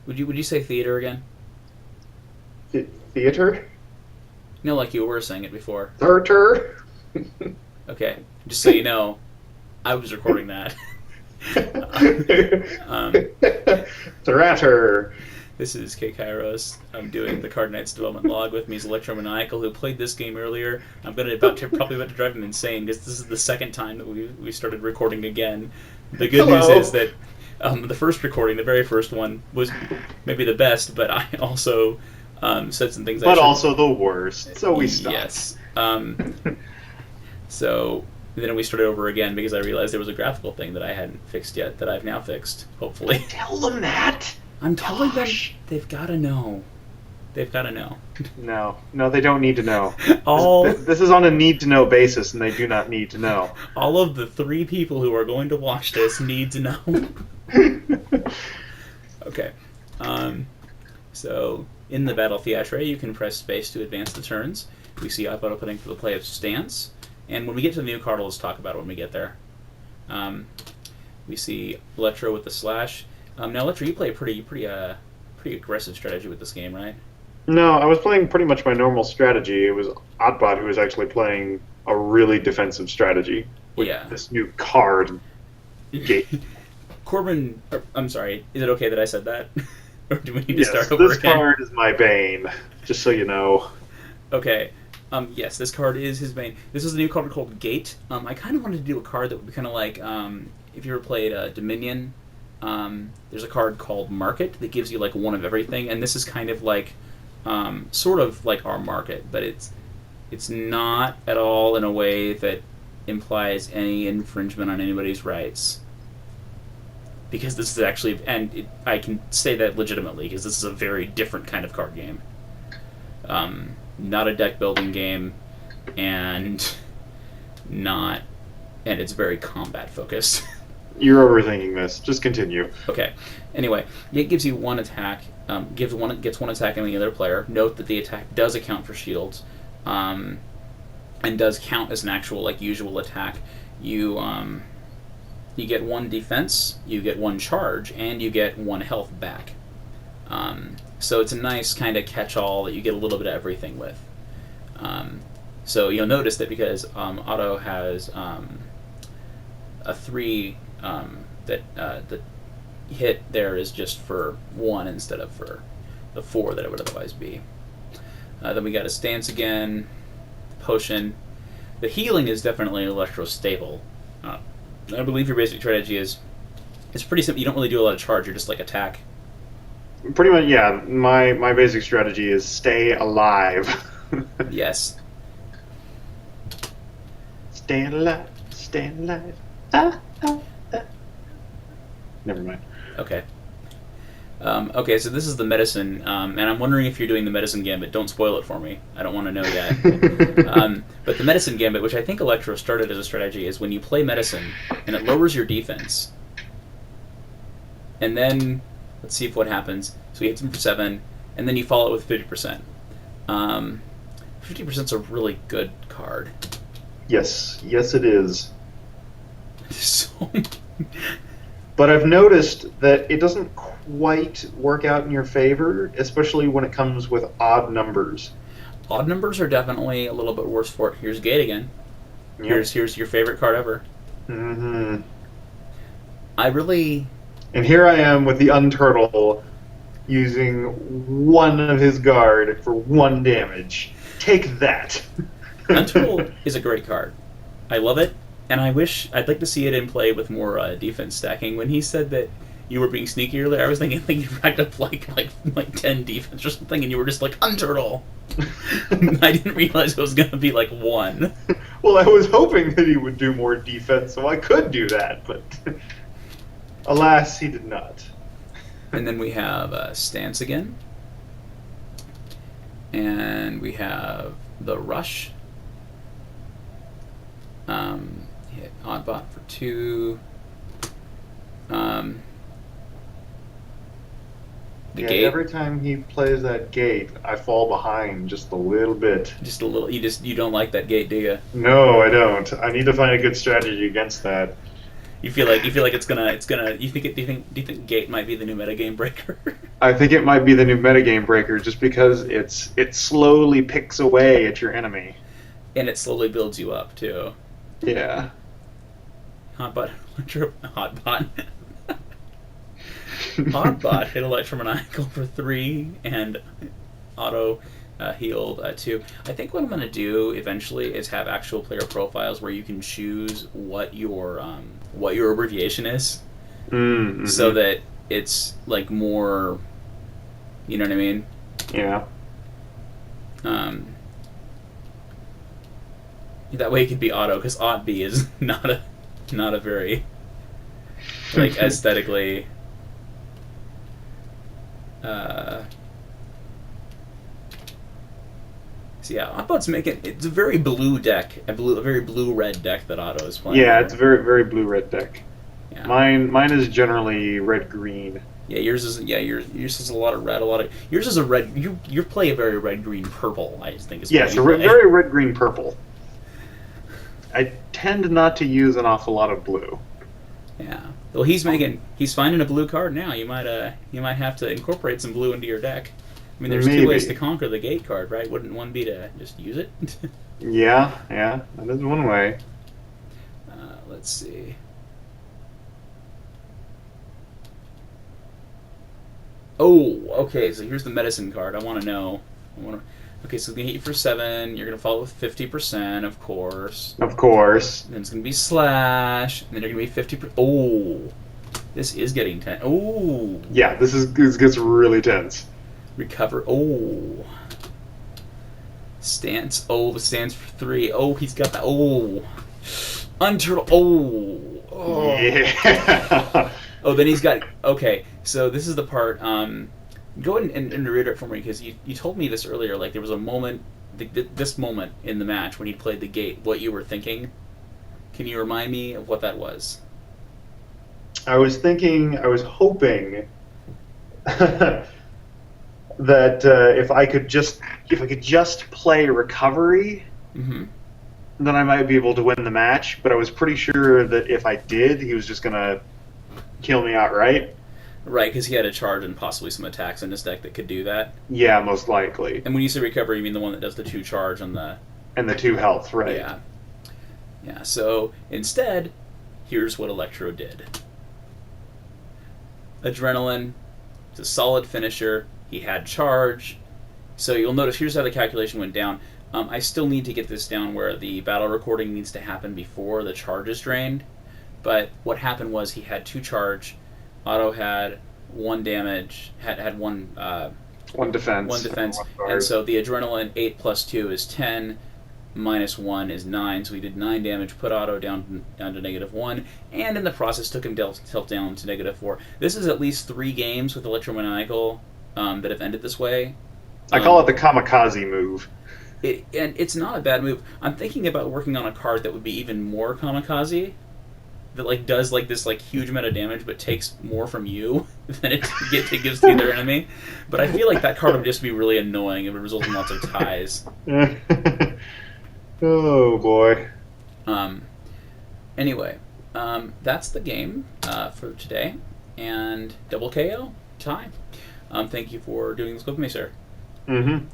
Would you say theater again? Theater? No, like you were saying it before. Theater? Okay, just so you know, I was recording that. um, Theater. this is K Kairos. I'm doing the Card Knights development log. With me is ElectroManiacal, who played this game earlier. I'm probably about to drive him insane because this is the second time that we started recording again. The good news is Hello. that the first recording, the very first one, was maybe the best, but I also said some things I But shouldn't. also the worst, so we stopped. Yes. So then we started over again because I realized there was a graphical thing that I hadn't fixed yet that I've now fixed, hopefully. Tell them that. I'm telling them Gosh. they've got to know. They've got to know. No, no, they don't need to know. This, all this is on a need to know basis, and they do not need to know. all of the 3 people who are going to watch this need to know. Okay. So in the Battle Theatre, you can press space to advance the turns. We see auto putting for the play of stance. And when we get to the new card, let's talk about it when we get there. We see Electro with the slash. Now, Electro, you play a pretty aggressive strategy with this game, right? No, I was playing pretty much my normal strategy. It was OTTBOT who was actually playing a really defensive strategy with Yeah. this new card gate. Corbin, I'm sorry. Is it okay that I said that, or do we need to Yes, start over this again? card is my bane, just so you know. Okay. Yes, this card is his main. This is a new card called Gate. I kind of wanted to do a card that would be kind of like if you ever played Dominion. There's a card called Market that gives you like one of everything, and this is kind of like sort of like our Market, but it's not at all in a way that implies any infringement on anybody's rights. Because this is actually, I can say that legitimately because this is a very different kind of card game. Not a deck building game, and not, and it's very combat focused. You're overthinking this. Just continue. Okay. Anyway, it gives you one attack. Gets one attack on the other player. Note that the attack does account for shields, and does count as an actual like usual attack. You get one defense, you get one charge, and you get one health back. So it's a nice kind of catch-all that you get a little bit of everything with. So you'll notice that because Auto has a 3 that the hit there is just for 1 instead of for the 4 that it would otherwise be. Then we got a stance again, potion. The healing is definitely electro-stable. I believe your basic strategy is it's pretty simple. You don't really do a lot of charge. You're just like attack. Pretty much, yeah. My basic strategy is stay alive. Yes. Stay alive. Stay alive. Ah, ah, ah. Never mind. Okay. Okay, so this is the medicine, and I'm wondering if you're doing the medicine gambit. Don't spoil it for me. I don't want to know yet. But the medicine gambit, which I think Electro started as a strategy, is when you play medicine and it lowers your defense. And then, let's see if what happens. So he hits him for 7, and then you follow it with 50%. 50% is a really good card. Yes, yes, it is. So, But I've noticed that it doesn't quite work out in your favor, especially when it comes with odd numbers. odd numbers are definitely a little bit worse for it. Here's Gate again. Yep. Here's your favorite card ever. Hmm. I really And here I am with the Unturtle using one of his guard for 1 damage. Take that. Untold is a great card. I love it, and I'd like to see it in play with more defense stacking. When he said that you were being sneaky earlier, I was thinking you racked up like 10 defense or something, and you were just like Unturtle. I didn't realize it was gonna be like 1. Well, I was hoping that he would do more defense, so I could do that, but alas, he did not. And then we have Stance again, and we have the Rush. Hit Oddbot for 2. The Yeah, Gate, every time he plays that gate, I fall behind just a little bit. just a little. You don't like that Gate, do you? No, I don't. I need to find a good strategy against that. You feel like it's gonna. Do you think Gate might be the new metagame breaker? I think it might be the new metagame breaker just because it slowly picks away at your enemy. And it slowly builds you up too. Yeah. Hotbot, Hotbot, Hotbot hit ElectroManiacal for 3 and auto healed 2. I think what I'm gonna do eventually is have actual player profiles where you can choose what your abbreviation is, Mm-hmm. so that it's like more. You know what I mean? Yeah. That way it could be auto, because OTTB is not a very like aesthetically. So yeah, OTTBOT's making it's a very blue deck, a very blue red deck that Otto is playing. Yeah, here. it's a very very blue red deck. Yeah. Mine is generally red green. Yeah, yours is a lot of red, yours is a red. You play a very red green purple. I just think is Yes, very red green purple. I tend not to use an awful lot of blue. Yeah. Well, he's finding a blue card now. You might have to incorporate some blue into your deck. I mean, there's Maybe. 2 ways to conquer the Gate card, right? Wouldn't one be to just use it? Yeah, that is one way. Let's see. Oh, okay. So here's the medicine card. I want to know. Okay, so it's gonna hit you for 7. You're gonna follow with 50%, of course. Of course. Then it's gonna be slash. And then you're gonna be 50%. Oh, this is getting tense. Oh. Yeah, this gets really tense. Recover. Oh. Stance. Oh, the stance for 3. Oh, he's got that. Oh. Unturtle. Oh. Oh. Yeah. Oh, then he's got. Okay, so this is the part. Go ahead and read it for me, because you told me this earlier. Like, there was a moment, this moment in the match when he played the Gate, what you were thinking. Can you remind me of what that was? I was hoping that if I could just play recovery, Mm-hmm. then I might be able to win the match. But I was pretty sure that if I did, he was just gonna kill me outright. Right, because he had a charge and possibly some attacks in his deck that could do that. Yeah, most likely. And when you say recovery, you mean the one that does the 2 charge on the... And the 2 health, right? Yeah. Yeah, so instead, here's what Electro did. Adrenaline, it's a solid finisher. He had charge. So you'll notice here's how the calculation went down. I still need to get this down where the battle recording needs to happen before the charge is drained. But what happened was he had 2 charge. Otto had 1 damage, had 1 defense. 1 defense, and so the adrenaline 8 plus 2 is 10, minus 1 is 9. So he did 9 damage, put Otto down to -1, and in the process took him down to -4. This is at least 3 games with ElectroManiacal that have ended this way. I call it the kamikaze move. And it's not a bad move. I'm thinking about working on a card that would be even more kamikaze. That like does like this like huge amount of damage, but takes more from you than it gives to the other enemy. But I feel like that card would just be really annoying. It would result in lots of ties. Oh boy. Anyway, that's the game for today, and double KO tie. Thank you for doing this with me, sir. Mm-hmm.